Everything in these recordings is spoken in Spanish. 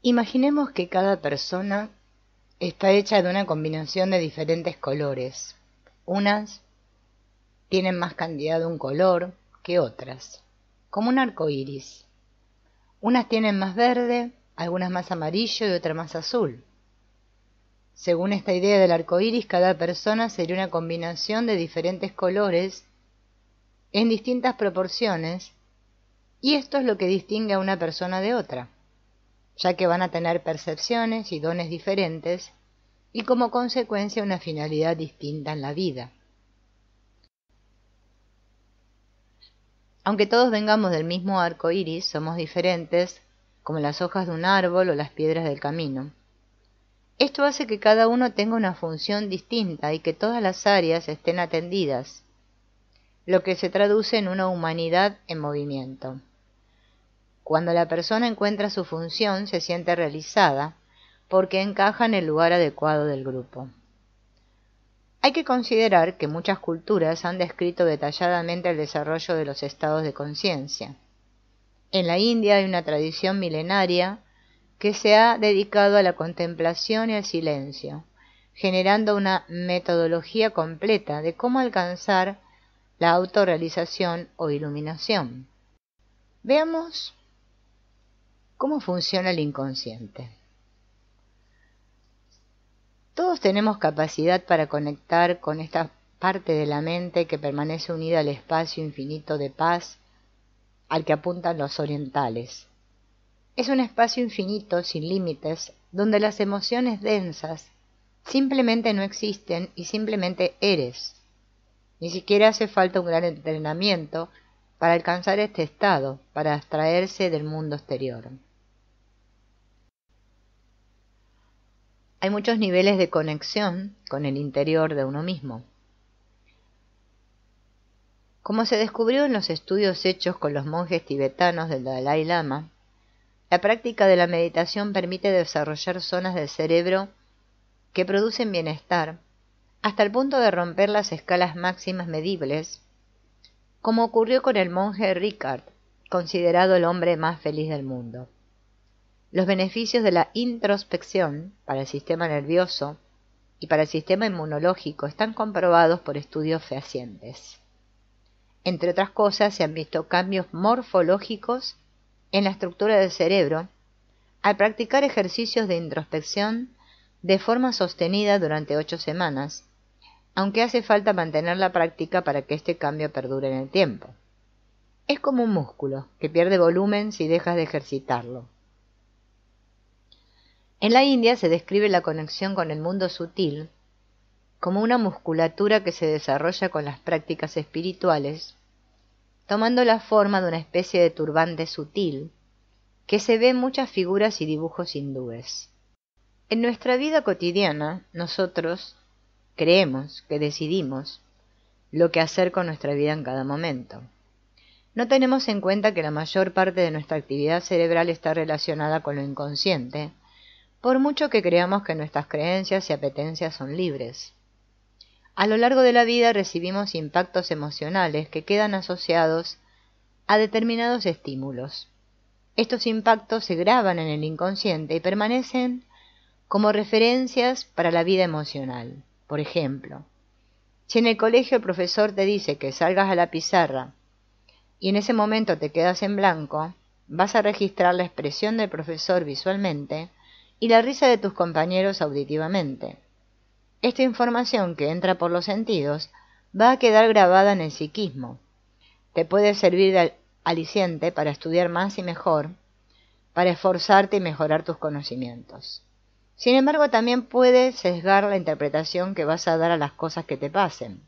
Imaginemos que cada persona está hecha de una combinación de diferentes colores. Unas tienen más cantidad de un color que otras, como un arco iris. Unas tienen más verde, algunas más amarillo y otras más azul. Según esta idea del arco iris, cada persona sería una combinación de diferentes colores en distintas proporciones, y esto es lo que distingue a una persona de otra, ya que van a tener percepciones y dones diferentes y como consecuencia una finalidad distinta en la vida. Aunque todos vengamos del mismo arco iris, somos diferentes, como las hojas de un árbol o las piedras del camino. Esto hace que cada uno tenga una función distinta y que todas las áreas estén atendidas, lo que se traduce en una humanidad en movimiento. Cuando la persona encuentra su función, se siente realizada, porque encaja en el lugar adecuado del grupo. Hay que considerar que muchas culturas han descrito detalladamente el desarrollo de los estados de conciencia. En la India hay una tradición milenaria que se ha dedicado a la contemplación y al silencio, generando una metodología completa de cómo alcanzar la autorrealización o iluminación. Veamos cómo funciona el inconsciente. Todos tenemos capacidad para conectar con esta parte de la mente que permanece unida al espacio infinito de paz al que apuntan los orientales. Es un espacio infinito, sin límites, donde las emociones densas simplemente no existen y simplemente eres. Ni siquiera hace falta un gran entrenamiento para alcanzar este estado, para abstraerse del mundo exterior. Hay muchos niveles de conexión con el interior de uno mismo. Como se descubrió en los estudios hechos con los monjes tibetanos del Dalai Lama, la práctica de la meditación permite desarrollar zonas del cerebro que producen bienestar hasta el punto de romper las escalas máximas medibles, como ocurrió con el monje Ricard, considerado el hombre más feliz del mundo. Los beneficios de la introspección para el sistema nervioso y para el sistema inmunológico están comprobados por estudios fehacientes. Entre otras cosas, se han visto cambios morfológicos en la estructura del cerebro al practicar ejercicios de introspección de forma sostenida durante 8 semanas, aunque hace falta mantener la práctica para que este cambio perdure en el tiempo. Es como un músculo que pierde volumen si dejas de ejercitarlo. En la India se describe la conexión con el mundo sutil como una musculatura que se desarrolla con las prácticas espirituales, tomando la forma de una especie de turbante sutil que se ve en muchas figuras y dibujos hindúes. En nuestra vida cotidiana, nosotros creemos que decidimos lo que hacer con nuestra vida en cada momento. No tenemos en cuenta que la mayor parte de nuestra actividad cerebral está relacionada con lo inconsciente, por mucho que creamos que nuestras creencias y apetencias son libres. A lo largo de la vida recibimos impactos emocionales que quedan asociados a determinados estímulos. Estos impactos se graban en el inconsciente y permanecen como referencias para la vida emocional. Por ejemplo, si en el colegio el profesor te dice que salgas a la pizarra y en ese momento te quedas en blanco, vas a registrar la expresión del profesor visualmente y la risa de tus compañeros auditivamente. Esta información que entra por los sentidos va a quedar grabada en el psiquismo. Te puede servir de aliciente para estudiar más y mejor, para esforzarte y mejorar tus conocimientos. Sin embargo, también puede sesgar la interpretación que vas a dar a las cosas que te pasen.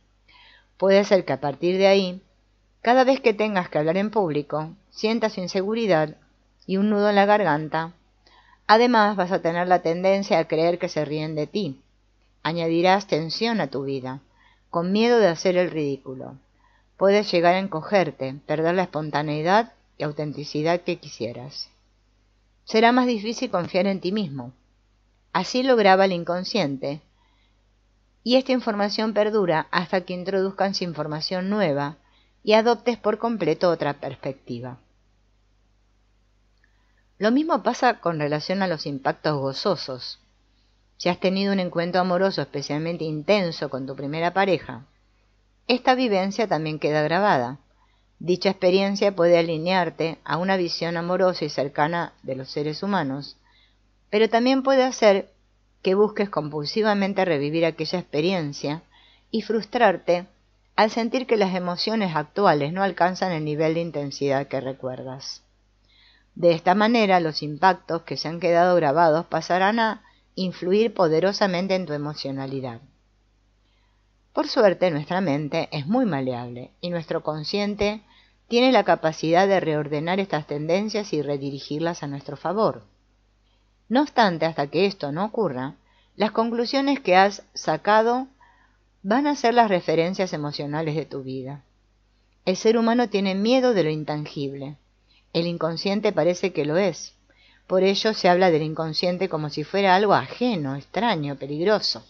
Puede ser que a partir de ahí, cada vez que tengas que hablar en público, sientas inseguridad y un nudo en la garganta. Además, vas a tener la tendencia a creer que se ríen de ti. Añadirás tensión a tu vida, con miedo de hacer el ridículo. Puedes llegar a encogerte, perder la espontaneidad y autenticidad que quisieras. Será más difícil confiar en ti mismo. Así lo graba el inconsciente, y esta información perdura hasta que introduzcas información nueva y adoptes por completo otra perspectiva. Lo mismo pasa con relación a los impactos gozosos. Si has tenido un encuentro amoroso especialmente intenso con tu primera pareja, esta vivencia también queda grabada. Dicha experiencia puede alinearte a una visión amorosa y cercana de los seres humanos, pero también puede hacer que busques compulsivamente revivir aquella experiencia y frustrarte al sentir que las emociones actuales no alcanzan el nivel de intensidad que recuerdas. De esta manera, los impactos que se han quedado grabados pasarán a influir poderosamente en tu emocionalidad. Por suerte, nuestra mente es muy maleable y nuestro consciente tiene la capacidad de reordenar estas tendencias y redirigirlas a nuestro favor. No obstante, hasta que esto no ocurra, las conclusiones que has sacado van a ser las referencias emocionales de tu vida. El ser humano tiene miedo de lo intangible. El inconsciente parece que lo es. Por ello se habla del inconsciente como si fuera algo ajeno, extraño, peligroso.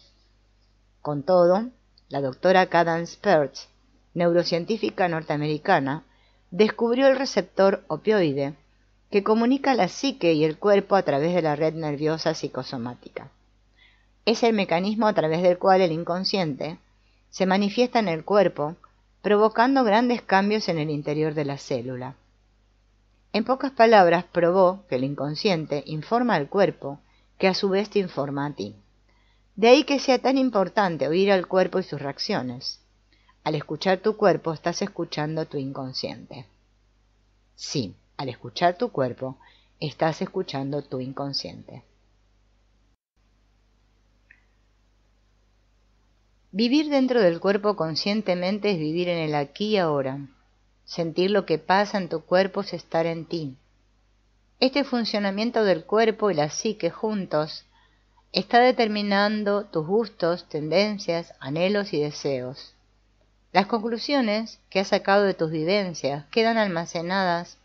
Con todo, la doctora Cadence Perch, neurocientífica norteamericana, descubrió el receptor opioide que comunica la psique y el cuerpo a través de la red nerviosa psicosomática. Es el mecanismo a través del cual el inconsciente se manifiesta en el cuerpo, provocando grandes cambios en el interior de la célula. En pocas palabras, probó que el inconsciente informa al cuerpo, que a su vez te informa a ti. De ahí que sea tan importante oír al cuerpo y sus reacciones. Al escuchar tu cuerpo, estás escuchando tu inconsciente. Sí, al escuchar tu cuerpo, estás escuchando tu inconsciente. Vivir dentro del cuerpo conscientemente es vivir en el aquí y ahora. Sentir lo que pasa en tu cuerpo es estar en ti. Este funcionamiento del cuerpo y la psique juntos está determinando tus gustos, tendencias, anhelos y deseos. Las conclusiones que has sacado de tus vivencias quedan almacenadas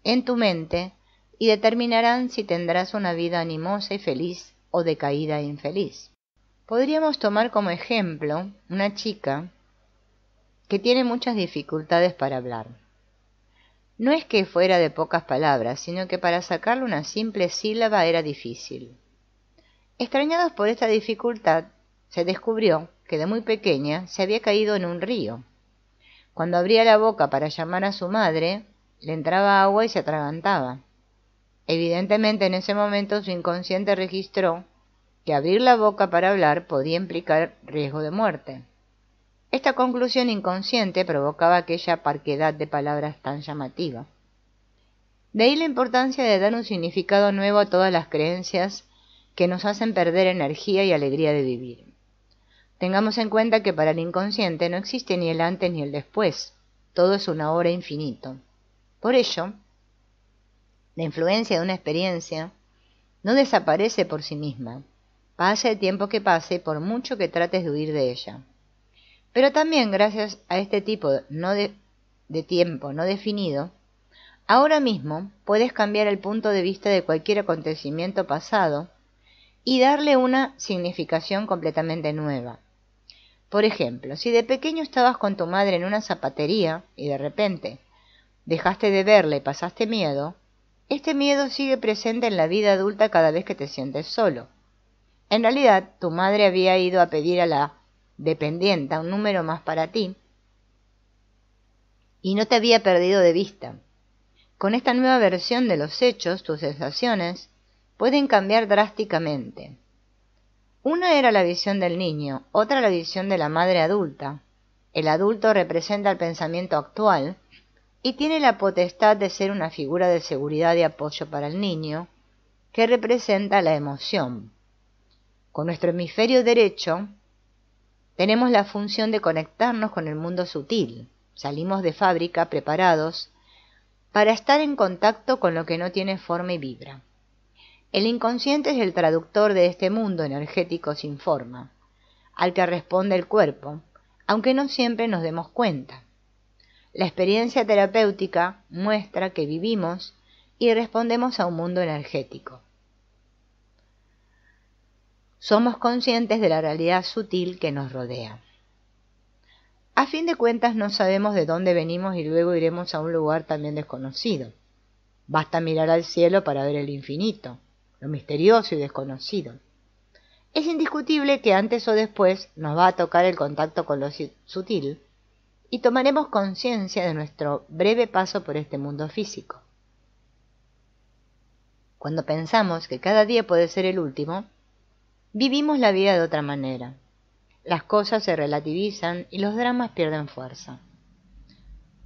en tu mente y determinarán si tendrás una vida animosa y feliz o decaída e infeliz. Podríamos tomar como ejemplo una chica que tiene muchas dificultades para hablar. No es que fuera de pocas palabras, sino que para sacarle una simple sílaba era difícil. Extrañados por esta dificultad, se descubrió que de muy pequeña se había caído en un río. Cuando abría la boca para llamar a su madre, le entraba agua y se atragantaba. Evidentemente en ese momento su inconsciente registró que abrir la boca para hablar podía implicar riesgo de muerte. Esta conclusión inconsciente provocaba aquella parquedad de palabras tan llamativa. De ahí la importancia de dar un significado nuevo a todas las creencias que nos hacen perder energía y alegría de vivir. Tengamos en cuenta que para el inconsciente no existe ni el antes ni el después, todo es una hora infinito. Por ello, la influencia de una experiencia no desaparece por sí misma, pase el tiempo que pase por mucho que trates de huir de ella. Pero también gracias a este tipo de tiempo no definido, ahora mismo puedes cambiar el punto de vista de cualquier acontecimiento pasado y darle una significación completamente nueva. Por ejemplo, si de pequeño estabas con tu madre en una zapatería y de repente dejaste de verla y pasaste miedo, este miedo sigue presente en la vida adulta cada vez que te sientes solo. En realidad, tu madre había ido a pedir a la dependienta un número más para ti y no te había perdido de vista. Con esta nueva versión de los hechos, tus sensaciones pueden cambiar drásticamente. Una era la visión del niño, otra la visión de la madre adulta. El adulto representa el pensamiento actual y tiene la potestad de ser una figura de seguridad y apoyo para el niño, que representa la emoción. Con nuestro hemisferio derecho tenemos la función de conectarnos con el mundo sutil. Salimos de fábrica preparados para estar en contacto con lo que no tiene forma y vibra. El inconsciente es el traductor de este mundo energético sin forma, al que responde el cuerpo, aunque no siempre nos demos cuenta. La experiencia terapéutica muestra que vivimos y respondemos a un mundo energético. Somos conscientes de la realidad sutil que nos rodea. A fin de cuentas no sabemos de dónde venimos y luego iremos a un lugar también desconocido. Basta mirar al cielo para ver el infinito, lo misterioso y desconocido. Es indiscutible que antes o después nos va a tocar el contacto con lo sutil y tomaremos conciencia de nuestro breve paso por este mundo físico. Cuando pensamos que cada día puede ser el último, vivimos la vida de otra manera. Las cosas se relativizan y los dramas pierden fuerza.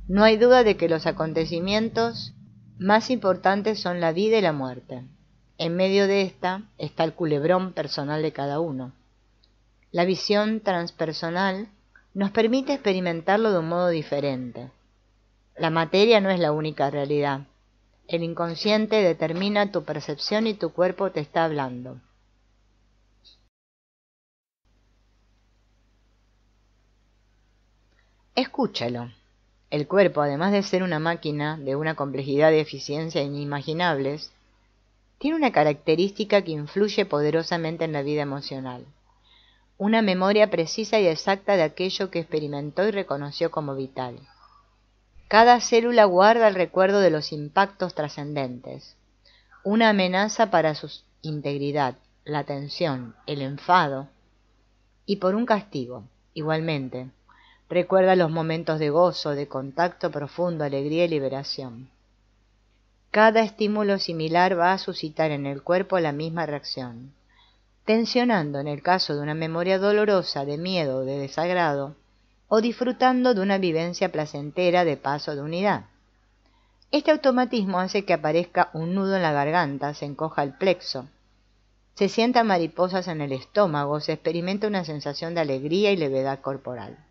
No hay duda de que los acontecimientos más importantes son la vida y la muerte. En medio de esta está el culebrón personal de cada uno. La visión transpersonal nos permite experimentarlo de un modo diferente. La materia no es la única realidad. El inconsciente determina tu percepción y tu cuerpo te está hablando. Escúchalo. El cuerpo, además de ser una máquina de una complejidad y eficiencia inimaginables, tiene una característica que influye poderosamente en la vida emocional. Una memoria precisa y exacta de aquello que experimentó y reconoció como vital. Cada célula guarda el recuerdo de los impactos trascendentes. Una amenaza para su integridad, la tensión, el enfado, y por un castigo, igualmente. Recuerda los momentos de gozo, de contacto profundo, alegría y liberación. Cada estímulo similar va a suscitar en el cuerpo la misma reacción, tensionando en el caso de una memoria dolorosa de miedo o de desagrado, o disfrutando de una vivencia placentera de paz o de unidad. Este automatismo hace que aparezca un nudo en la garganta, se encoja el plexo, se sientan mariposas en el estómago, se experimenta una sensación de alegría y levedad corporal.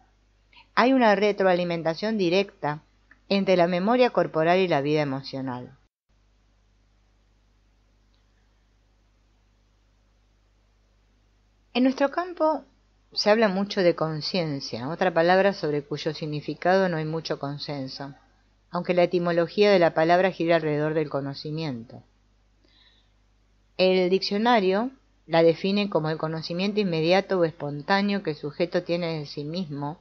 Hay una retroalimentación directa entre la memoria corporal y la vida emocional. En nuestro campo se habla mucho de conciencia, otra palabra sobre cuyo significado no hay mucho consenso, aunque la etimología de la palabra gira alrededor del conocimiento. El diccionario la define como el conocimiento inmediato o espontáneo que el sujeto tiene de sí mismo,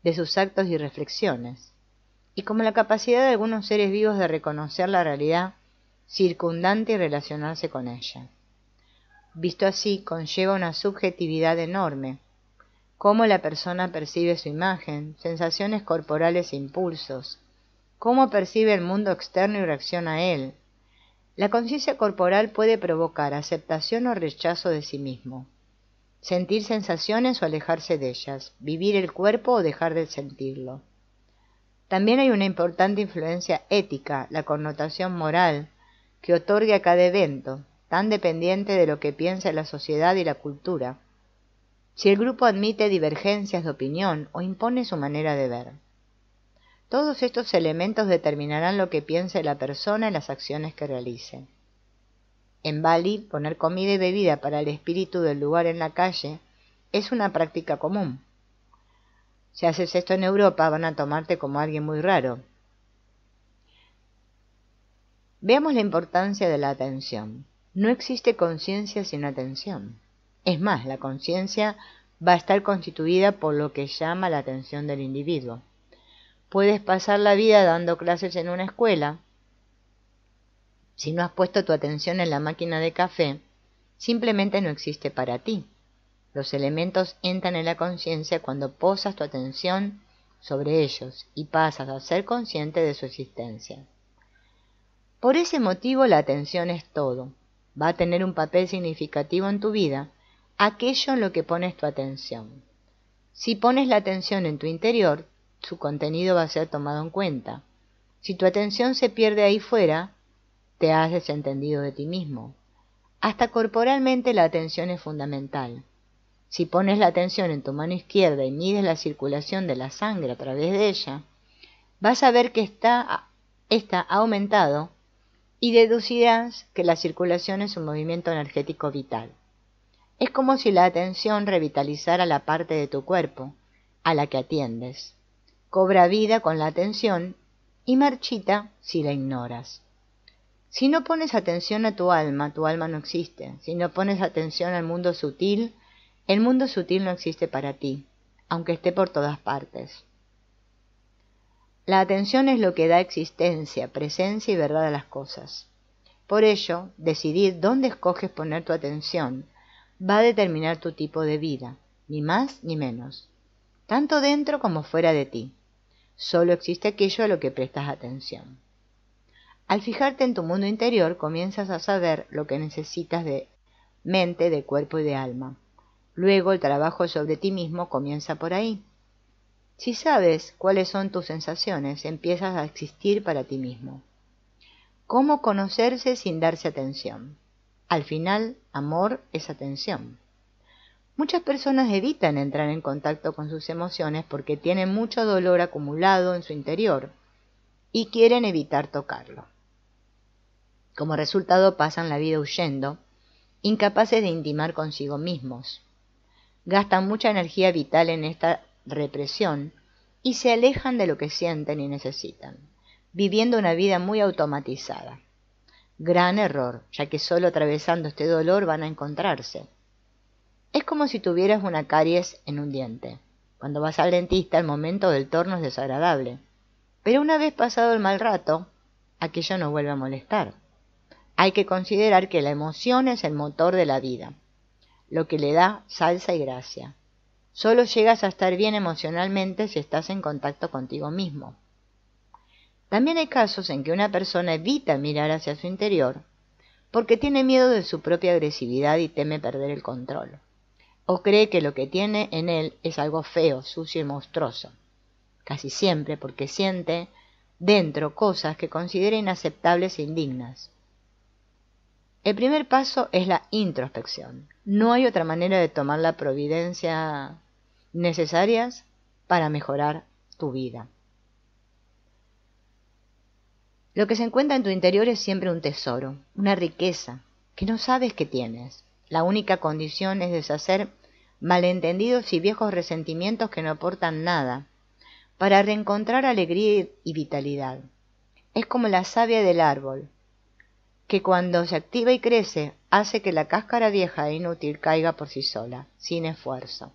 de sus actos y reflexiones, y como la capacidad de algunos seres vivos de reconocer la realidad circundante y relacionarse con ella. Visto así, conlleva una subjetividad enorme, cómo la persona percibe su imagen, sensaciones corporales e impulsos, cómo percibe el mundo externo y reacciona a él. La conciencia corporal puede provocar aceptación o rechazo de sí mismo, sentir sensaciones o alejarse de ellas, vivir el cuerpo o dejar de sentirlo. También hay una importante influencia ética, la connotación moral, que otorga a cada evento, tan dependiente de lo que piensa la sociedad y la cultura, si el grupo admite divergencias de opinión o impone su manera de ver. Todos estos elementos determinarán lo que piense la persona y las acciones que realice. En Bali, poner comida y bebida para el espíritu del lugar en la calle es una práctica común. Si haces esto en Europa, van a tomarte como alguien muy raro. Veamos la importancia de la atención. No existe conciencia sin atención. Es más, la conciencia va a estar constituida por lo que llama la atención del individuo. Puedes pasar la vida dando clases en una escuela. Si no has puesto tu atención en la máquina de café, simplemente no existe para ti. Los elementos entran en la conciencia cuando posas tu atención sobre ellos y pasas a ser consciente de su existencia. Por ese motivo la atención es todo. Va a tener un papel significativo en tu vida aquello en lo que pones tu atención. Si pones la atención en tu interior, su contenido va a ser tomado en cuenta. Si tu atención se pierde ahí fuera, te has desentendido de ti mismo. Hasta corporalmente la atención es fundamental. Si pones la atención en tu mano izquierda y mides la circulación de la sangre a través de ella, vas a ver que esta ha aumentado y deducirás que la circulación es un movimiento energético vital. Es como si la atención revitalizara la parte de tu cuerpo a la que atiendes. Cobra vida con la atención y marchita si la ignoras. Si no pones atención a tu alma no existe. Si no pones atención al mundo sutil, el mundo sutil no existe para ti, aunque esté por todas partes. La atención es lo que da existencia, presencia y verdad a las cosas. Por ello, decidir dónde escoges poner tu atención va a determinar tu tipo de vida, ni más ni menos, tanto dentro como fuera de ti. Solo existe aquello a lo que prestas atención. Al fijarte en tu mundo interior, comienzas a saber lo que necesitas de mente, de cuerpo y de alma. Luego el trabajo sobre ti mismo comienza por ahí. Si sabes cuáles son tus sensaciones, empiezas a existir para ti mismo. ¿Cómo conocerse sin darse atención? Al final, amor es atención. Muchas personas evitan entrar en contacto con sus emociones porque tienen mucho dolor acumulado en su interior y quieren evitar tocarlo. Como resultado pasan la vida huyendo, incapaces de intimar consigo mismos. Gastan mucha energía vital en esta represión y se alejan de lo que sienten y necesitan, viviendo una vida muy automatizada. Gran error, ya que solo atravesando este dolor van a encontrarse. Es como si tuvieras una caries en un diente. Cuando vas al dentista, el momento del torno es desagradable, pero una vez pasado el mal rato, aquello no vuelve a molestar. Hay que considerar que la emoción es el motor de la vida, lo que le da salsa y gracia. Solo llegas a estar bien emocionalmente si estás en contacto contigo mismo. También hay casos en que una persona evita mirar hacia su interior porque tiene miedo de su propia agresividad y teme perder el control. O cree que lo que tiene en él es algo feo, sucio y monstruoso. Casi siempre porque siente dentro cosas que considera inaceptables e indignas. El primer paso es la introspección. No hay otra manera de tomar la providencia necesarias para mejorar tu vida. Lo que se encuentra en tu interior es siempre un tesoro, una riqueza que no sabes que tienes. La única condición es deshacer malentendidos y viejos resentimientos que no aportan nada, para reencontrar alegría y vitalidad. Es como la savia del árbol, que cuando se activa y crece, hace que la cáscara vieja e inútil caiga por sí sola, sin esfuerzo.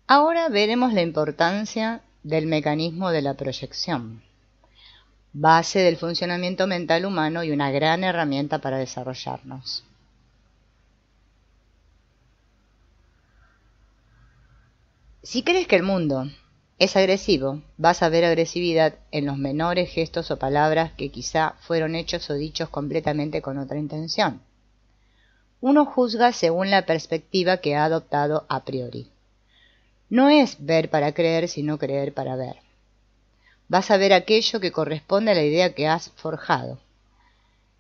Ahora veremos la importancia del mecanismo de la proyección, base del funcionamiento mental humano y una gran herramienta para desarrollarnos. Si crees que el mundo es agresivo, vas a ver agresividad en los menores gestos o palabras que quizá fueron hechos o dichos completamente con otra intención. Uno juzga según la perspectiva que ha adoptado a priori. No es ver para creer, sino creer para ver. Vas a ver aquello que corresponde a la idea que has forjado.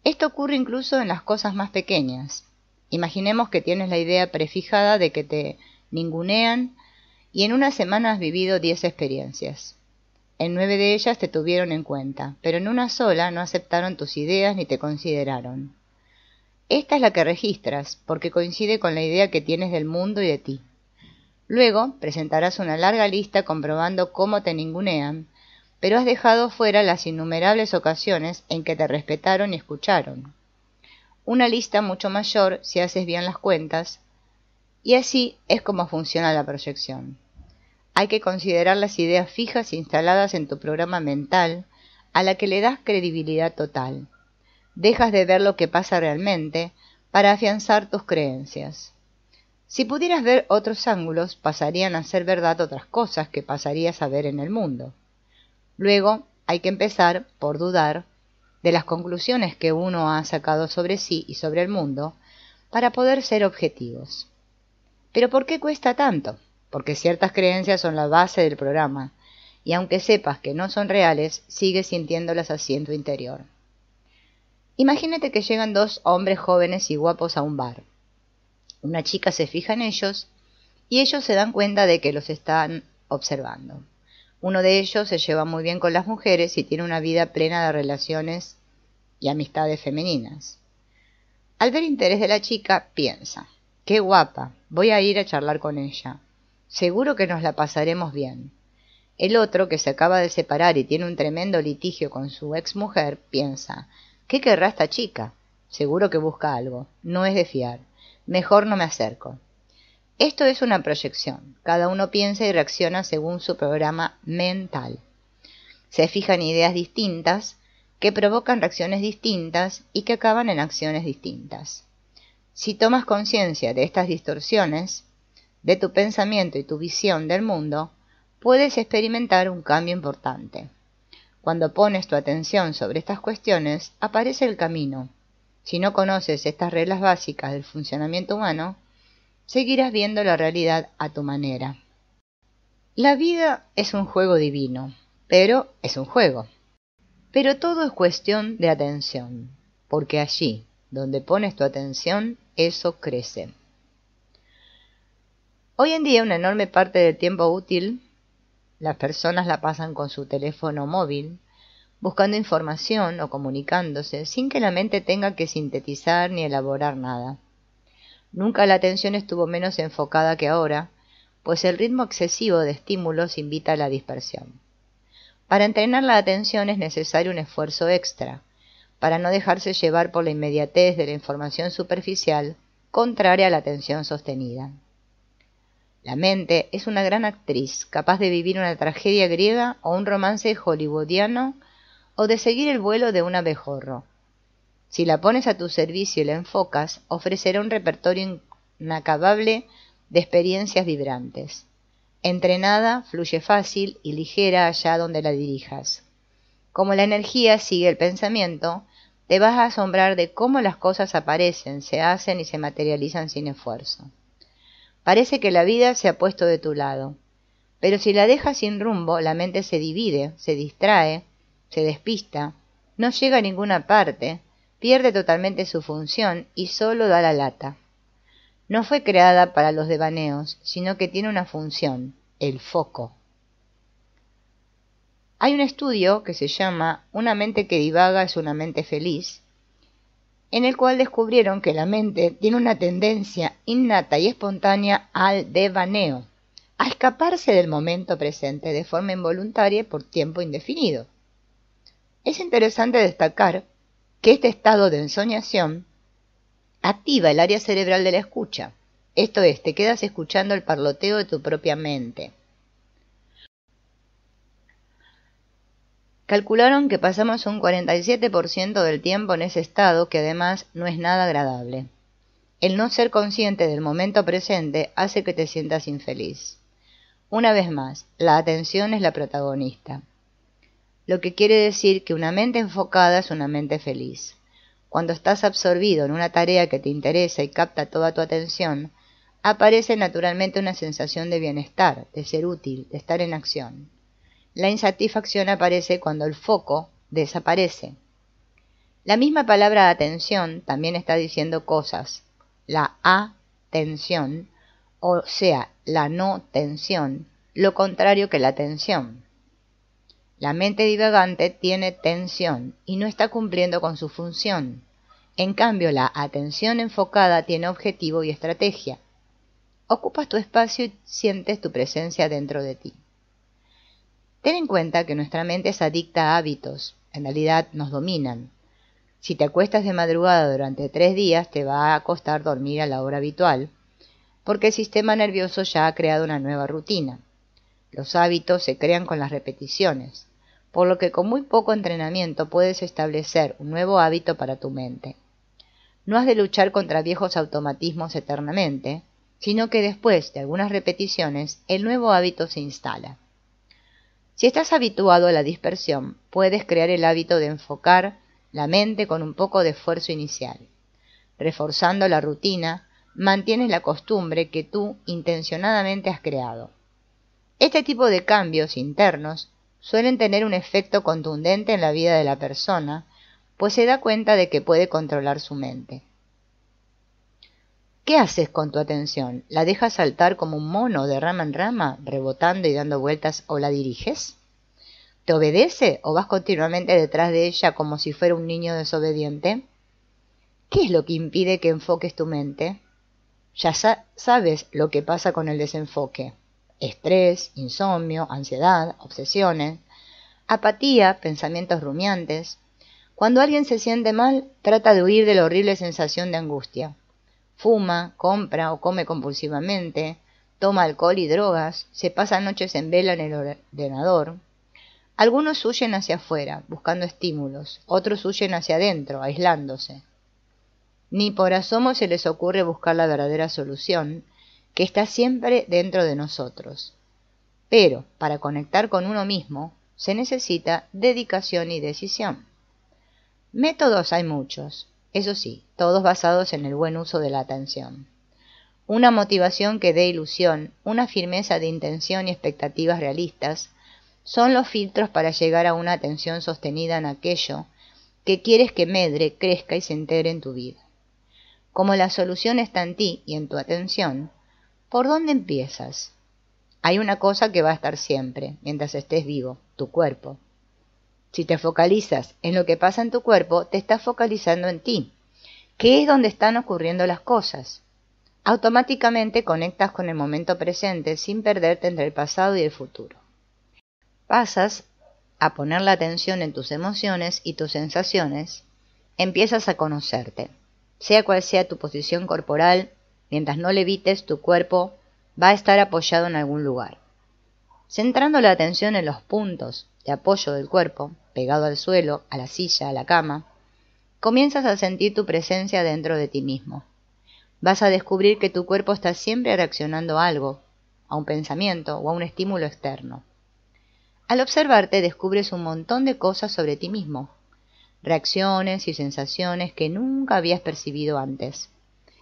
Esto ocurre incluso en las cosas más pequeñas. Imaginemos que tienes la idea prefijada de que te ningunean y en una semana has vivido 10 experiencias. En 9 de ellas te tuvieron en cuenta, pero en una sola no aceptaron tus ideas ni te consideraron. Esta es la que registras, porque coincide con la idea que tienes del mundo y de ti. Luego presentarás una larga lista comprobando cómo te ningunean, pero has dejado fuera las innumerables ocasiones en que te respetaron y escucharon. Una lista mucho mayor si haces bien las cuentas, y así es como funciona la proyección. Hay que considerar las ideas fijas instaladas en tu programa mental, a la que le das credibilidad total. Dejas de ver lo que pasa realmente para afianzar tus creencias. Si pudieras ver otros ángulos, pasarían a ser verdad otras cosas que pasarías a ver en el mundo. Luego hay que empezar por dudar de las conclusiones que uno ha sacado sobre sí y sobre el mundo para poder ser objetivos. ¿Pero por qué cuesta tanto? Porque ciertas creencias son la base del programa, y aunque sepas que no son reales, sigues sintiéndolas así en tu interior. Imagínate que llegan 2 hombres jóvenes y guapos a un bar. Una chica se fija en ellos, y ellos se dan cuenta de que los están observando. Uno de ellos se lleva muy bien con las mujeres y tiene una vida plena de relaciones y amistades femeninas. Al ver interés de la chica, piensa: «Qué guapa, voy a ir a charlar con ella. Seguro que nos la pasaremos bien». El otro, que se acaba de separar y tiene un tremendo litigio con su exmujer, piensa: «¿Qué querrá esta chica? Seguro que busca algo. No es de fiar. Mejor no me acerco». Esto es una proyección. Cada uno piensa y reacciona según su programa mental. Se fija en ideas distintas, que provocan reacciones distintas y que acaban en acciones distintas. Si tomas conciencia de estas distorsiones, de tu pensamiento y tu visión del mundo, puedes experimentar un cambio importante. Cuando pones tu atención sobre estas cuestiones, aparece el camino. Si no conoces estas reglas básicas del funcionamiento humano, seguirás viendo la realidad a tu manera. La vida es un juego divino, pero es un juego. Pero todo es cuestión de atención, porque allí, donde pones tu atención, eso crece. Hoy en día una enorme parte del tiempo útil, las personas la pasan con su teléfono móvil, buscando información o comunicándose, sin que la mente tenga que sintetizar ni elaborar nada. Nunca la atención estuvo menos enfocada que ahora, pues el ritmo excesivo de estímulos invita a la dispersión. Para entrenar la atención es necesario un esfuerzo extra, para no dejarse llevar por la inmediatez de la información superficial, contraria a la atención sostenida. La mente es una gran actriz, capaz de vivir una tragedia griega o un romance hollywoodiano, o de seguir el vuelo de un abejorro. Si la pones a tu servicio y la enfocas, ofrecerá un repertorio inacabable de experiencias vibrantes. Entrenada, fluye fácil y ligera allá donde la dirijas. Como la energía sigue el pensamiento, te vas a asombrar de cómo las cosas aparecen, se hacen y se materializan sin esfuerzo. Parece que la vida se ha puesto de tu lado, pero si la dejas sin rumbo, la mente se divide, se distrae, se despista, no llega a ninguna parte, pierde totalmente su función y solo da la lata. No fue creada para los devaneos, sino que tiene una función, el foco. Hay un estudio que se llama Una mente que divaga es una mente feliz, en el cual descubrieron que la mente tiene una tendencia innata y espontánea al devaneo, a escaparse del momento presente de forma involuntaria y por tiempo indefinido. Es interesante destacar que este estado de ensoñación activa el área cerebral de la escucha, esto es, te quedas escuchando el parloteo de tu propia mente. Calcularon que pasamos un 47% del tiempo en ese estado, que además no es nada agradable. El no ser consciente del momento presente hace que te sientas infeliz. Una vez más, la atención es la protagonista, lo que quiere decir que una mente enfocada es una mente feliz. Cuando estás absorbido en una tarea que te interesa y capta toda tu atención, aparece naturalmente una sensación de bienestar, de ser útil, de estar en acción. La insatisfacción aparece cuando el foco desaparece. La misma palabra atención también está diciendo cosas. La atención, o sea, la no tensión, lo contrario que la tensión. La mente divagante tiene tensión y no está cumpliendo con su función. En cambio, la atención enfocada tiene objetivo y estrategia. Ocupas tu espacio y sientes tu presencia dentro de ti. Ten en cuenta que nuestra mente es adicta a hábitos, en realidad nos dominan. Si te acuestas de madrugada durante 3 días, te va a costar dormir a la hora habitual, porque el sistema nervioso ya ha creado una nueva rutina. Los hábitos se crean con las repeticiones, por lo que con muy poco entrenamiento puedes establecer un nuevo hábito para tu mente. No has de luchar contra viejos automatismos eternamente, sino que después de algunas repeticiones, el nuevo hábito se instala. Si estás habituado a la dispersión, puedes crear el hábito de enfocar la mente con un poco de esfuerzo inicial. Reforzando la rutina, mantienes la costumbre que tú intencionadamente has creado. Este tipo de cambios internos suelen tener un efecto contundente en la vida de la persona, pues se da cuenta de que puede controlar su mente. ¿Qué haces con tu atención? ¿La dejas saltar como un mono de rama en rama, rebotando y dando vueltas, o la diriges? ¿Te obedece o vas continuamente detrás de ella como si fuera un niño desobediente? ¿Qué es lo que impide que enfoques tu mente? Ya sabes lo que pasa con el desenfoque. Estrés, insomnio, ansiedad, obsesiones, apatía, pensamientos rumiantes. Cuando alguien se siente mal, trata de huir de la horrible sensación de angustia. Fuma, compra o come compulsivamente, toma alcohol y drogas, se pasa noches en vela en el ordenador. Algunos huyen hacia afuera, buscando estímulos, otros huyen hacia adentro, aislándose. Ni por asomo se les ocurre buscar la verdadera solución, que está siempre dentro de nosotros. Pero, para conectar con uno mismo, se necesita dedicación y decisión. Métodos hay muchos, eso sí, todos basados en el buen uso de la atención. Una motivación que dé ilusión, una firmeza de intención y expectativas realistas, son los filtros para llegar a una atención sostenida en aquello que quieres que medre, crezca y se integre en tu vida. Como la solución está en ti y en tu atención, ¿por dónde empiezas? Hay una cosa que va a estar siempre, mientras estés vivo, tu cuerpo. Si te focalizas en lo que pasa en tu cuerpo, te estás focalizando en ti, que es donde están ocurriendo las cosas. Automáticamente conectas con el momento presente sin perderte entre el pasado y el futuro. Pasas a poner la atención en tus emociones y tus sensaciones, empiezas a conocerte. Sea cual sea tu posición corporal, mientras no levites, tu cuerpo va a estar apoyado en algún lugar. Centrando la atención en los puntos de apoyo del cuerpo, pegado al suelo, a la silla, a la cama, comienzas a sentir tu presencia dentro de ti mismo. Vas a descubrir que tu cuerpo está siempre reaccionando a algo, a un pensamiento o a un estímulo externo. Al observarte descubres un montón de cosas sobre ti mismo, reacciones y sensaciones que nunca habías percibido antes,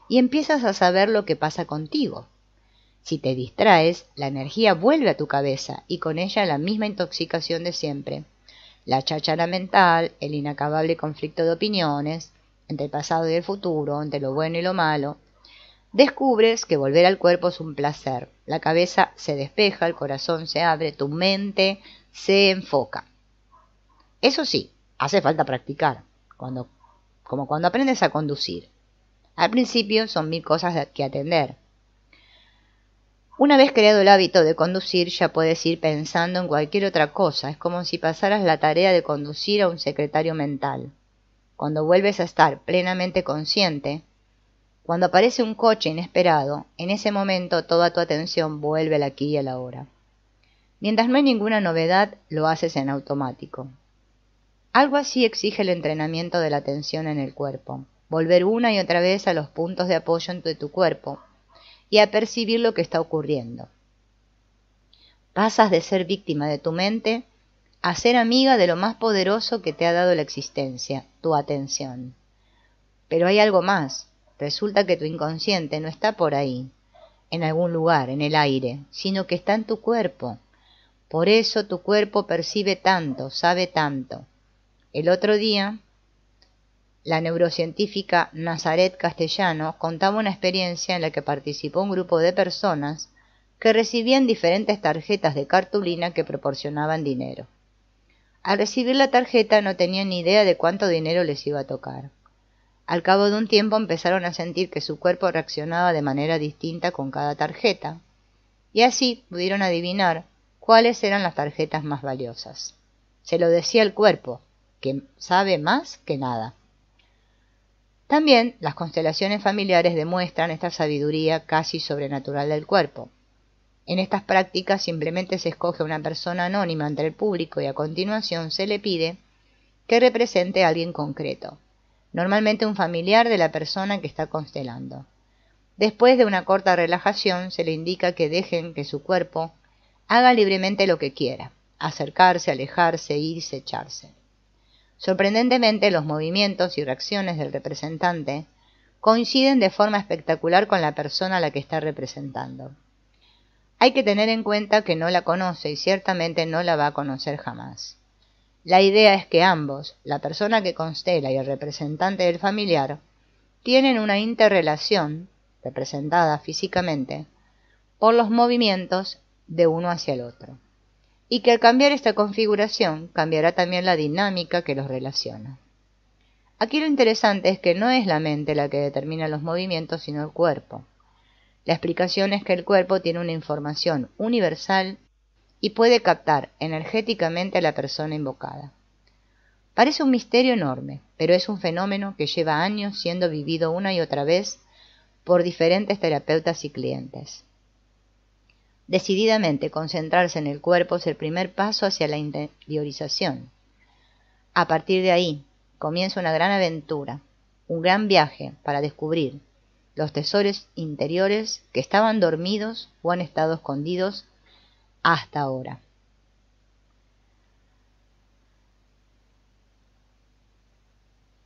y empiezas a saber lo que pasa contigo. Si te distraes, la energía vuelve a tu cabeza y con ella la misma intoxicación de siempre. La cháchara mental, el inacabable conflicto de opiniones, entre el pasado y el futuro, entre lo bueno y lo malo. Descubres que volver al cuerpo es un placer. La cabeza se despeja, el corazón se abre, tu mente se enfoca. Eso sí, hace falta practicar, como cuando aprendes a conducir. Al principio son 1000 cosas que atender. Una vez creado el hábito de conducir, ya puedes ir pensando en cualquier otra cosa. Es como si pasaras la tarea de conducir a un secretario mental. Cuando vuelves a estar plenamente consciente, cuando aparece un coche inesperado, en ese momento toda tu atención vuelve al aquí y a la ahora. Mientras no hay ninguna novedad, lo haces en automático. Algo así exige el entrenamiento de la atención en el cuerpo. Volver una y otra vez a los puntos de apoyo de tu cuerpo y a percibir lo que está ocurriendo. Pasas de ser víctima de tu mente a ser amiga de lo más poderoso que te ha dado la existencia, tu atención. Pero hay algo más. Resulta que tu inconsciente no está por ahí, en algún lugar, en el aire, sino que está en tu cuerpo. Por eso tu cuerpo percibe tanto, sabe tanto. El otro día, la neurocientífica Nazaret Castellano contaba una experiencia en la que participó un grupo de personas que recibían diferentes tarjetas de cartulina que proporcionaban dinero. Al recibir la tarjeta no tenían ni idea de cuánto dinero les iba a tocar. Al cabo de un tiempo empezaron a sentir que su cuerpo reaccionaba de manera distinta con cada tarjeta, y así pudieron adivinar cuáles eran las tarjetas más valiosas. Se lo decía el cuerpo, que sabe más que nada. También las constelaciones familiares demuestran esta sabiduría casi sobrenatural del cuerpo. En estas prácticas simplemente se escoge a una persona anónima entre el público y a continuación se le pide que represente a alguien concreto, normalmente un familiar de la persona que está constelando. Después de una corta relajación se le indica que dejen que su cuerpo haga libremente lo que quiera, acercarse, alejarse, irse, echarse. Sorprendentemente, los movimientos y reacciones del representante coinciden de forma espectacular con la persona a la que está representando. Hay que tener en cuenta que no la conoce y ciertamente no la va a conocer jamás. La idea es que ambos, la persona que constela y el representante del familiar, tienen una interrelación, representada físicamente, por los movimientos de uno hacia el otro, y que al cambiar esta configuración cambiará también la dinámica que los relaciona. Aquí lo interesante es que no es la mente la que determina los movimientos, sino el cuerpo. La explicación es que el cuerpo tiene una información universal y puede captar energéticamente a la persona invocada. Parece un misterio enorme, pero es un fenómeno que lleva años siendo vivido una y otra vez por diferentes terapeutas y clientes. Decididamente concentrarse en el cuerpo es el primer paso hacia la interiorización. A partir de ahí comienza una gran aventura, un gran viaje para descubrir los tesoros interiores que estaban dormidos o han estado escondidos hasta ahora.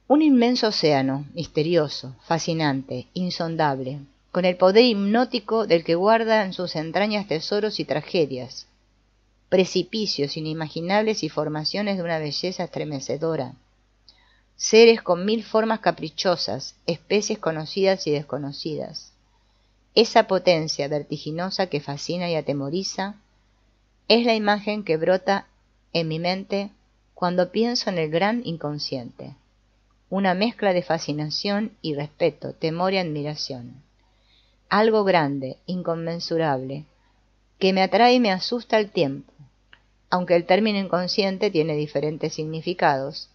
Un inmenso océano, misterioso, fascinante, insondable, con el poder hipnótico del que guarda en sus entrañas tesoros y tragedias, precipicios inimaginables y formaciones de una belleza estremecedora, seres con 1000 formas caprichosas, especies conocidas y desconocidas. Esa potencia vertiginosa que fascina y atemoriza es la imagen que brota en mi mente cuando pienso en el gran inconsciente. Una mezcla de fascinación y respeto, temor y admiración. Algo grande, inconmensurable, que me atrae y me asusta al tiempo. Aunque el término inconsciente tiene diferentes significados,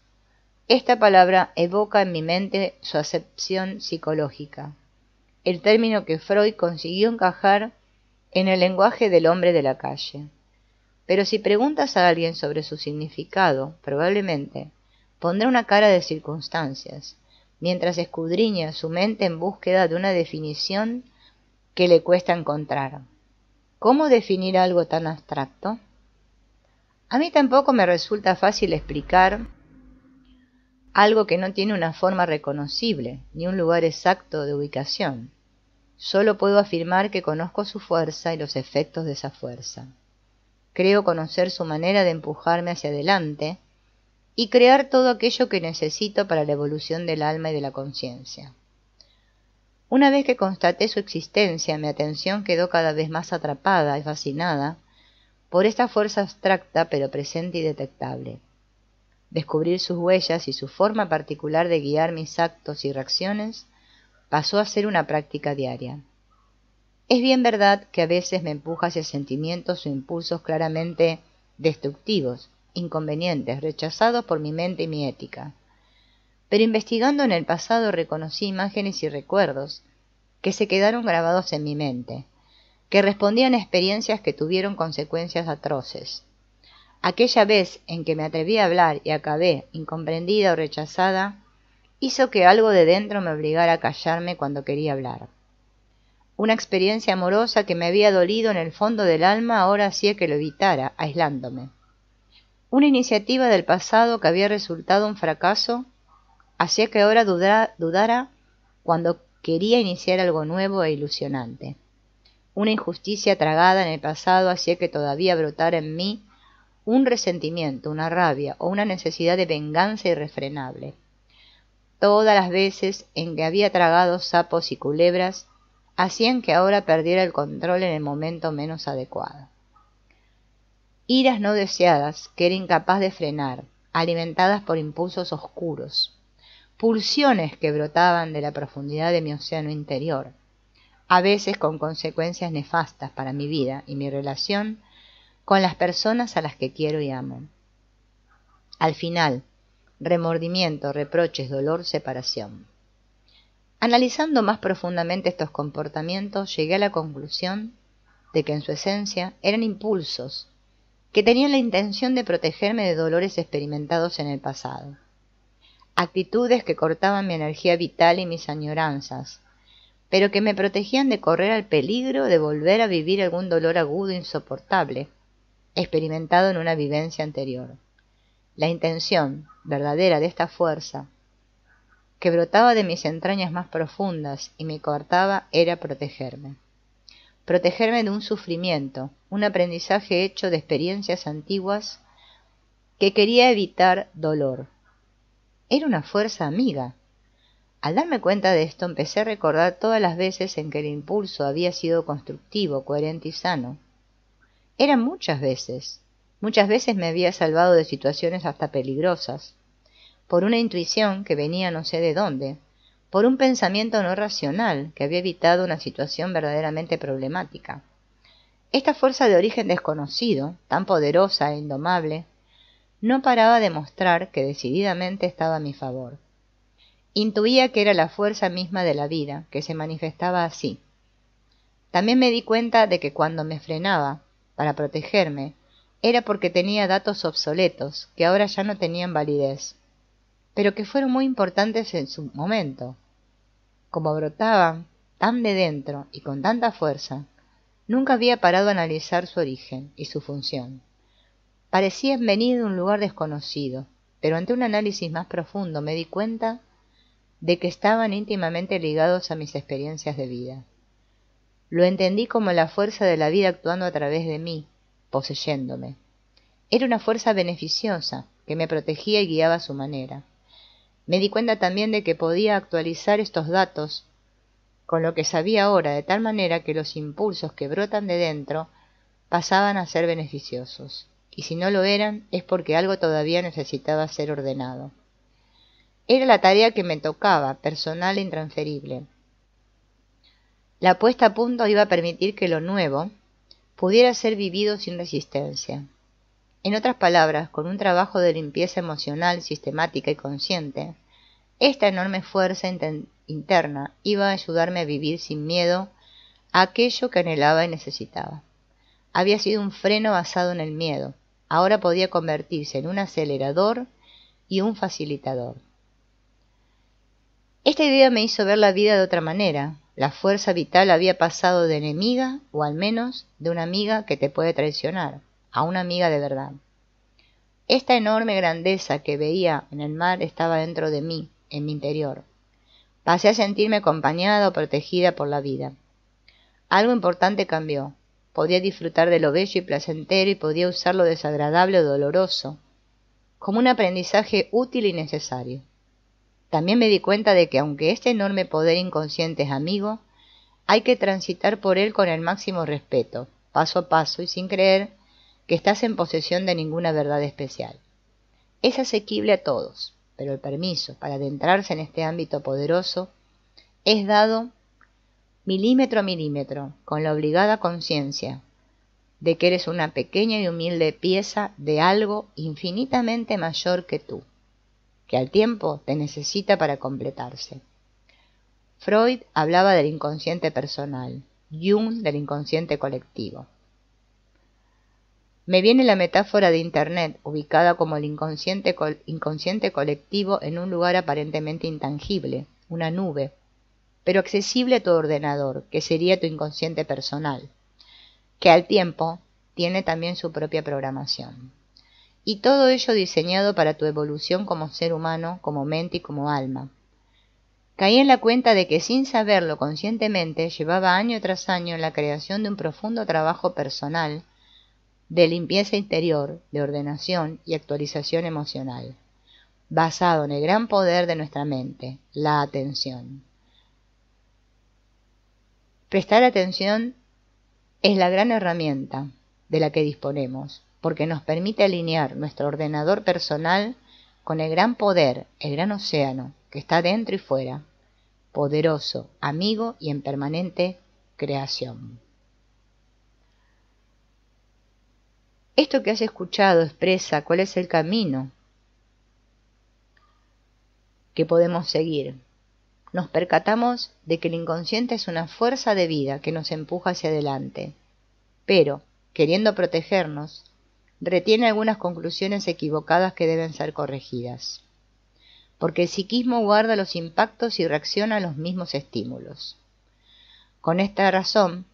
esta palabra evoca en mi mente su acepción psicológica, el término que Freud consiguió encajar en el lenguaje del hombre de la calle. Pero si preguntas a alguien sobre su significado, probablemente pondrá una cara de circunstancias, mientras escudriña su mente en búsqueda de una definición que le cuesta encontrar. ¿Cómo definir algo tan abstracto? A mí tampoco me resulta fácil explicar algo que no tiene una forma reconocible, ni un lugar exacto de ubicación. Solo puedo afirmar que conozco su fuerza y los efectos de esa fuerza. Creo conocer su manera de empujarme hacia adelante y crear todo aquello que necesito para la evolución del alma y de la conciencia. Una vez que constaté su existencia, mi atención quedó cada vez más atrapada y fascinada por esta fuerza abstracta pero presente y detectable. Descubrir sus huellas y su forma particular de guiar mis actos y reacciones pasó a ser una práctica diaria. Es bien verdad que a veces me empuja hacia sentimientos o impulsos claramente destructivos, inconvenientes, rechazados por mi mente y mi ética. Pero investigando en el pasado reconocí imágenes y recuerdos que se quedaron grabados en mi mente, que respondían a experiencias que tuvieron consecuencias atroces. Aquella vez en que me atreví a hablar y acabé incomprendida o rechazada, hizo que algo de dentro me obligara a callarme cuando quería hablar. Una experiencia amorosa que me había dolido en el fondo del alma ahora hacía que lo evitara, aislándome. Una iniciativa del pasado que había resultado un fracaso hacía que ahora dudara cuando quería iniciar algo nuevo e ilusionante. Una injusticia tragada en el pasado hacía que todavía brotara en mí un resentimiento, una rabia o una necesidad de venganza irrefrenable. Todas las veces en que había tragado sapos y culebras hacían que ahora perdiera el control en el momento menos adecuado. Iras no deseadas que era incapaz de frenar, alimentadas por impulsos oscuros, pulsiones que brotaban de la profundidad de mi océano interior, a veces con consecuencias nefastas para mi vida y mi relación con las personas a las que quiero y amo. Al final, remordimiento, reproches, dolor, separación. Analizando más profundamente estos comportamientos, llegué a la conclusión de que en su esencia eran impulsos que tenían la intención de protegerme de dolores experimentados en el pasado. Actitudes que cortaban mi energía vital y mis añoranzas, pero que me protegían de correr al peligro de volver a vivir algún dolor agudo e insoportable, experimentado en una vivencia anterior. La intención verdadera de esta fuerza, que brotaba de mis entrañas más profundas y me coartaba, era protegerme. Protegerme de un sufrimiento, un aprendizaje hecho de experiencias antiguas que quería evitar dolor. Era una fuerza amiga. Al darme cuenta de esto, empecé a recordar todas las veces en que el impulso había sido constructivo, coherente y sano. Eran muchas veces me había salvado de situaciones hasta peligrosas, por una intuición que venía no sé de dónde, por un pensamiento no racional que había evitado una situación verdaderamente problemática. Esta fuerza de origen desconocido, tan poderosa e indomable, no paraba de mostrar que decididamente estaba a mi favor. Intuía que era la fuerza misma de la vida, que se manifestaba así. También me di cuenta de que cuando me frenaba para protegerme, era porque tenía datos obsoletos que ahora ya no tenían validez, pero que fueron muy importantes en su momento. Como brotaban tan de dentro y con tanta fuerza, nunca había parado a analizar su origen y su función. Parecían venir de un lugar desconocido, pero ante un análisis más profundo me di cuenta de que estaban íntimamente ligados a mis experiencias de vida. Lo entendí como la fuerza de la vida actuando a través de mí, poseyéndome. Era una fuerza beneficiosa que me protegía y guiaba a su manera. Me di cuenta también de que podía actualizar estos datos con lo que sabía ahora, de tal manera que los impulsos que brotan de dentro pasaban a ser beneficiosos, y si no lo eran es porque algo todavía necesitaba ser ordenado. Era la tarea que me tocaba, personal e intransferible. La puesta a punto iba a permitir que lo nuevo pudiera ser vivido sin resistencia. En otras palabras, con un trabajo de limpieza emocional, sistemática y consciente, esta enorme fuerza interna iba a ayudarme a vivir sin miedo a aquello que anhelaba y necesitaba. Había sido un freno basado en el miedo, ahora podía convertirse en un acelerador y un facilitador. Esta idea me hizo ver la vida de otra manera. La fuerza vital había pasado de enemiga, o al menos de una amiga que te puede traicionar, a una amiga de verdad. Esta enorme grandeza que veía en el mar estaba dentro de mí, en mi interior. Pasé a sentirme acompañada o protegida por la vida. Algo importante cambió. Podía disfrutar de lo bello y placentero y podía usar lo desagradable o doloroso, como un aprendizaje útil y necesario. También me di cuenta de que aunque este enorme poder inconsciente es amigo, hay que transitar por él con el máximo respeto, paso a paso y sin creer que estás en posesión de ninguna verdad especial. Es asequible a todos, pero el permiso para adentrarse en este ámbito poderoso es dado milímetro a milímetro, con la obligada conciencia de que eres una pequeña y humilde pieza de algo infinitamente mayor que tú, que al tiempo te necesita para completarse. Freud hablaba del inconsciente personal, Jung del inconsciente colectivo. Me viene la metáfora de Internet, ubicada como el inconsciente colectivo en un lugar aparentemente intangible, una nube, pero accesible a tu ordenador, que sería tu inconsciente personal, que al tiempo tiene también su propia programación. Y todo ello diseñado para tu evolución como ser humano, como mente y como alma. Caí en la cuenta de que sin saberlo conscientemente llevaba año tras año en la creación de un profundo trabajo personal, de limpieza interior, de ordenación y actualización emocional, basado en el gran poder de nuestra mente, la atención. Prestar atención es la gran herramienta de la que disponemos, porque nos permite alinear nuestro ordenador personal con el gran poder, el gran océano, que está dentro y fuera, poderoso, amigo y en permanente creación. Esto que has escuchado expresa cuál es el camino que podemos seguir. Nos percatamos de que el inconsciente es una fuerza de vida que nos empuja hacia adelante, pero, queriendo protegernos, retiene algunas conclusiones equivocadas que deben ser corregidas, porque el psiquismo guarda los impactos y reacciona a los mismos estímulos. Con esta razón,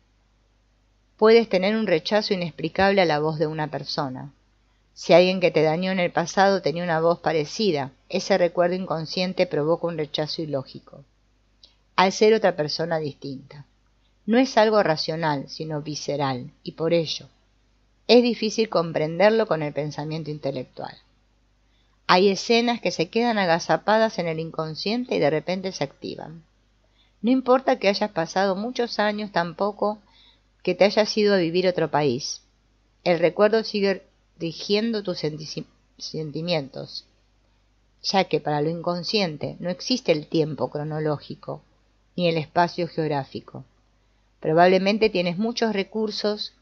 puedes tener un rechazo inexplicable a la voz de una persona. Si alguien que te dañó en el pasado tenía una voz parecida, ese recuerdo inconsciente provoca un rechazo ilógico, al ser otra persona distinta. No es algo racional, sino visceral, y por ello es difícil comprenderlo con el pensamiento intelectual. Hay escenas que se quedan agazapadas en el inconsciente y de repente se activan. No importa que hayas pasado muchos años, tampoco que te hayas ido a vivir a otro país. El recuerdo sigue rigiendo tus sentimientos, ya que para lo inconsciente no existe el tiempo cronológico ni el espacio geográfico. Probablemente tienes muchos recursos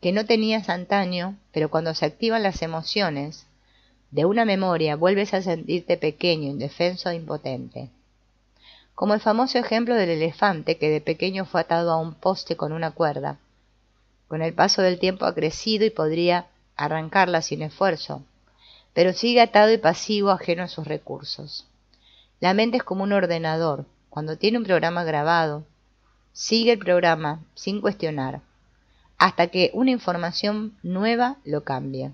que no tenías antaño, pero cuando se activan las emociones de una memoria vuelves a sentirte pequeño, indefenso e impotente. como el famoso ejemplo del elefante que de pequeño fue atado a un poste con una cuerda. Con el paso del tiempo ha crecido y podría arrancarla sin esfuerzo, pero sigue atado y pasivo, ajeno a sus recursos. La mente es como un ordenador. Cuando tiene un programa grabado, sigue el programa sin cuestionar, hasta que una información nueva lo cambie.